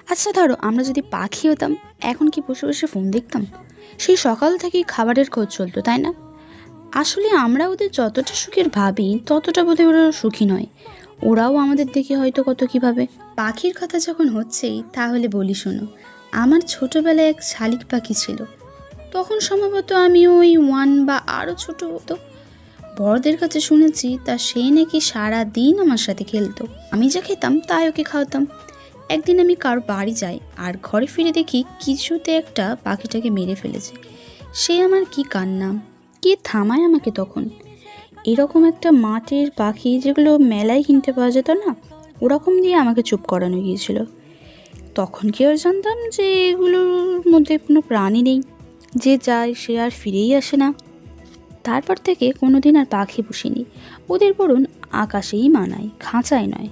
আচ্ছা ধরো আমরা যদি পাখি হতাম, এখন কি বসে বসে ফোন দেখতাম? সেই সকাল থেকেই খাবারের খোঁজ চলতো, তাই না? আসলে আমরা ওদের যতটা সুখের ভাবি ততটা বোধহয় ওরা সুখী নয়। ওরাও আমাদের দেখে হয়তো কত কীভাবে। পাখির কথা যখন হচ্ছেই তাহলে বলি শোনো। আমার ছোটোবেলায় এক শালিক পাখি ছিল। তখন সম্ভবত আমি ওই ওয়ান বা আরও ছোটো হতো। বড়দের কাছে শুনেছি তা সে নাকি সারা দিন আমার সাথে খেলতো। আমি যা খেতাম তাই ওকে খাওয়াতাম। একদিন আমি কারো বাড়ি যাই আর ঘরে ফিরে দেখি কিছুতে একটা পাখিটাকে মেরে ফেলেছে। সে আমার কি কান্না! কে থামায় আমাকে তখন? এরকম একটা মাটির পাখি যেগুলো মেলায় কিনতে পাওয়া যেত না, ওরকম দিয়ে আমাকে চুপ করানো গিয়েছিল। তখন কি আর জানতাম যে এগুলোর মধ্যে কোনো প্রাণী নেই, যে যায় সে আর ফিরেই আসে না। তারপর থেকে কোনোদিন আর পাখি পুষিনি। ওদের বরং আকাশেই মানায়, খাঁচায় নয়।